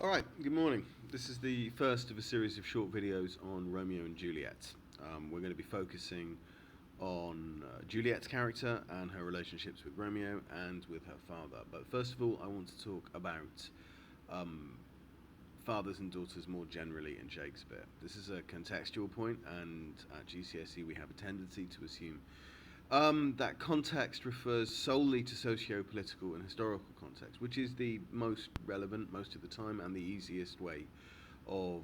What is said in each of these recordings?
Alright, good morning. This is the first of a series of short videos on Romeo and Juliet. We're going to be focusing on Juliet's character and her relationships with Romeo and with her father. But first of all, I want to talk about fathers and daughters more generally in Shakespeare. This is a contextual point, and at GCSE we have a tendency to assume that context refers solely to socio-political and historical context, which is the most relevant most of the time and the easiest way of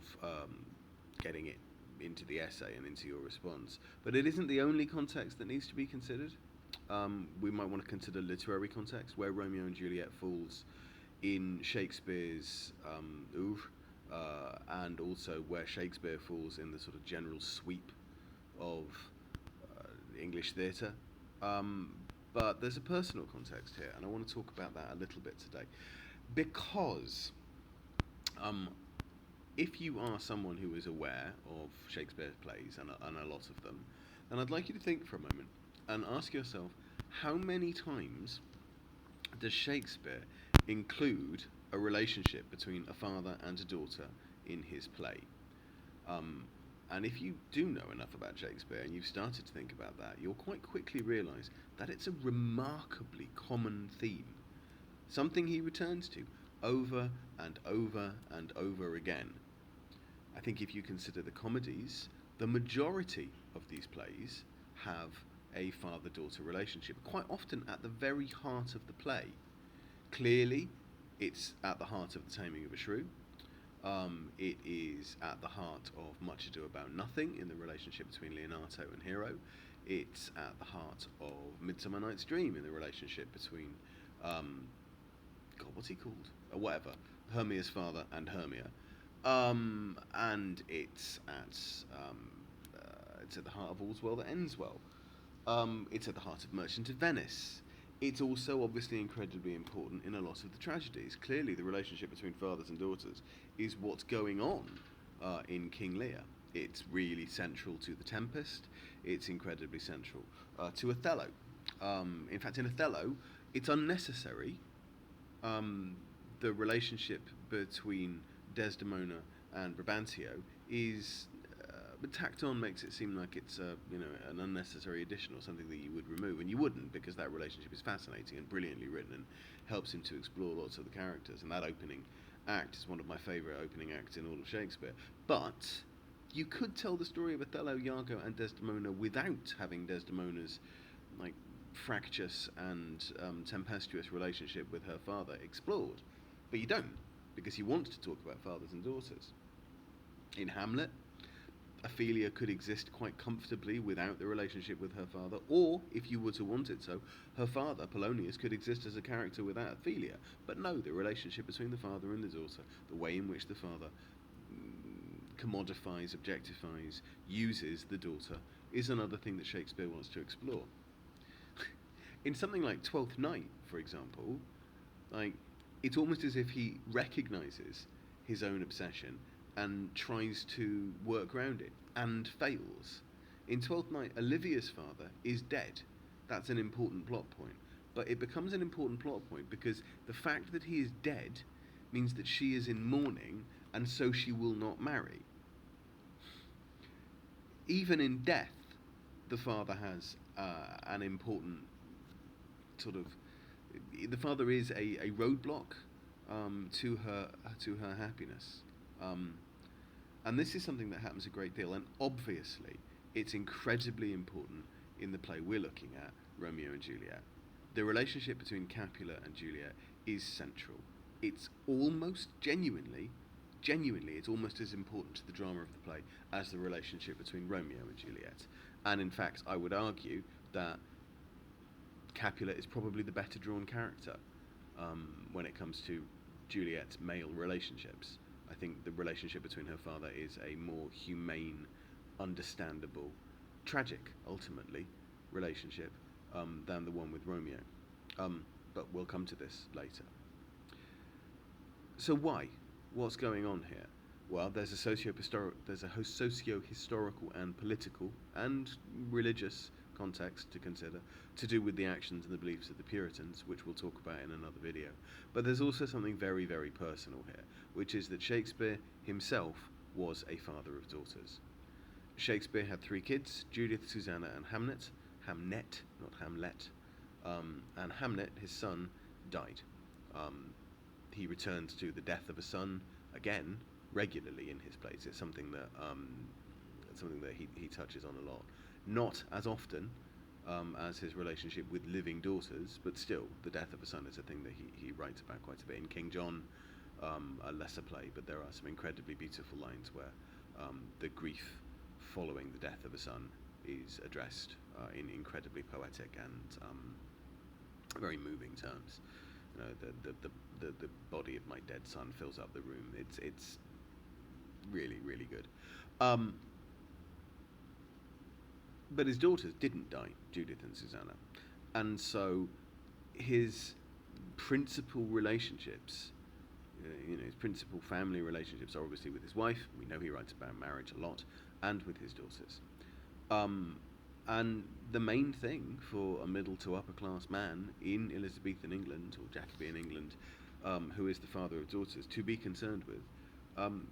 getting it into the essay and into your response. But it isn't the only context that needs to be considered. We might want to consider literary context, where Romeo and Juliet falls in Shakespeare's oeuvre, and also where Shakespeare falls in the sort of general sweep of English theatre. But there's a personal context here, and I want to talk about that a little bit today. Because if you are someone who is aware of Shakespeare's plays, and a lot of them, then I'd like you to think for a moment and ask yourself, how many times does Shakespeare include a relationship between a father and a daughter in his play? And if you do know enough about Shakespeare and you've started to think about that, you'll quite quickly realise that it's a remarkably common theme. Something he returns to over and over and over again. I think if you consider the comedies, the majority of these plays have a father-daughter relationship, quite often at the very heart of the play. Clearly, it's at the heart of The Taming of a Shrew. It is at the heart of Much Ado About Nothing in the relationship between Leonato and Hero. It's at the heart of Midsummer Night's Dream in the relationship between, God, what's he called? Whatever, Hermia's father and Hermia. And it's at the heart of All's Well That Ends Well. It's at the heart of Merchant of Venice. It's also obviously incredibly important in a lot of the tragedies. Clearly, the relationship between fathers and daughters is what's going on in King Lear. It's really central to The Tempest. It's incredibly central to Othello. In fact, in Othello, it's unnecessary. The relationship between Desdemona and Brabantio is tacked on, makes it seem like it's an unnecessary addition or something that you would remove, and you wouldn't, because that relationship is fascinating and brilliantly written and helps him to explore lots of the characters, and that opening act is one of my favourite opening acts in all of Shakespeare. But you could tell the story of Othello, Iago and Desdemona without having Desdemona's fractious and tempestuous relationship with her father explored, but you don't, because you want to talk about fathers and daughters. In Hamlet, Ophelia could exist quite comfortably without the relationship with her father, or, if you were to want it so, her father, Polonius, could exist as a character without Ophelia. But no, the relationship between the father and the daughter, the way in which the father commodifies, objectifies, uses the daughter, is another thing that Shakespeare wants to explore. In something like Twelfth Night, for example, it's almost as if he recognises his own obsession and tries to work around it, and fails. In Twelfth Night, Olivia's father is dead. That's an important plot point. But it becomes an important plot point because the fact that he is dead means that she is in mourning, and so she will not marry. Even in death, the father has an important the father is a roadblock to her happiness. And this is something that happens a great deal, and obviously it's incredibly important in the play we're looking at, Romeo and Juliet. The relationship between Capulet and Juliet is central. It's almost genuinely, it's almost as important to the drama of the play as the relationship between Romeo and Juliet. And in fact, I would argue that Capulet is probably the better drawn character when it comes to Juliet's male relationships. I think the relationship between her father is a more humane, understandable, tragic, ultimately, relationship than the one with Romeo. But we'll come to this later. So why? What's going on here? Well, there's a socio-historical and political and religious context to consider, to do with the actions and the beliefs of the Puritans, which we'll talk about in another video. But there's also something very, very personal here, which is that Shakespeare himself was a father of daughters. Shakespeare had 3 kids, Judith, Susanna, and Hamnet. Hamnet, not Hamlet. And Hamnet, his son, died. He returns to the death of a son again regularly in his plays. It's something that he touches on a lot. Not as often as his relationship with living daughters, but still, the death of a son is a thing that he writes about quite a bit. In King John, a lesser play, but there are some incredibly beautiful lines where the grief following the death of a son is addressed in incredibly poetic and very moving terms. You know, the body of my dead son fills up the room. It's really, really good. But his daughters didn't die, Judith and Susanna, and so his principal relationships, his principal family relationships are obviously with his wife. We know he writes about marriage a lot, and with his daughters. And the main thing for a middle to upper class man in Elizabethan England, or Jacobean England, who is the father of daughters, to be concerned with,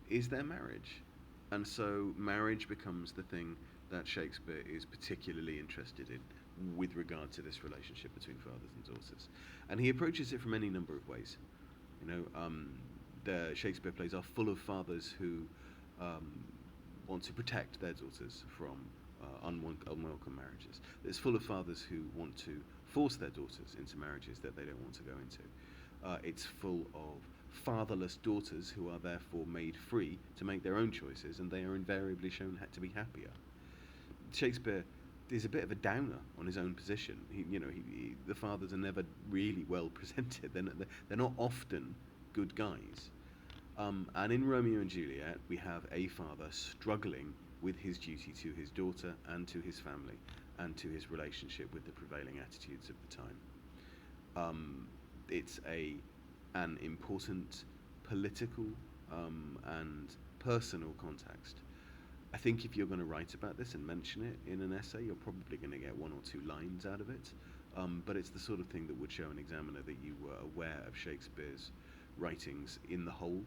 is their marriage. And so marriage becomes the thing that Shakespeare is particularly interested in with regard to this relationship between fathers and daughters. And he approaches it from any number of ways. The Shakespeare plays are full of fathers who want to protect their daughters from unwelcome marriages. It's full of fathers who want to force their daughters into marriages that they don't want to go into. It's full of fatherless daughters who are therefore made free to make their own choices, and they are invariably shown to be happier. Shakespeare is a bit of a downer on his own position. The fathers are never really well presented. They're not often good guys. And in Romeo and Juliet, we have a father struggling with his duty to his daughter and to his family and to his relationship with the prevailing attitudes of the time. It's an important political and personal context. I think if you're going to write about this and mention it in an essay, you're probably going to get 1 or 2 lines out of it. But it's the sort of thing that would show an examiner that you were aware of Shakespeare's writings in the whole,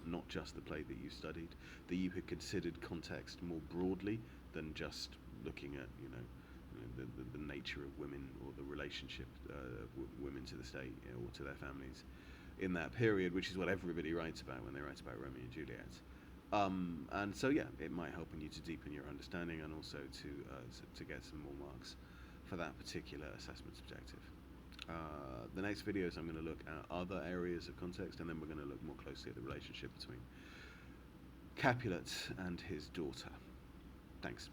not just the play that you studied, that you had considered context more broadly than just looking at the nature of women or the relationship of women to the state or to their families in that period, which is what everybody writes about when they write about Romeo and Juliet. And so it might help you to deepen your understanding and also to get some more marks for that particular assessment objective. The next videos I'm going to look at other areas of context, and then we're going to look more closely at the relationship between Capulet and his daughter. Thanks.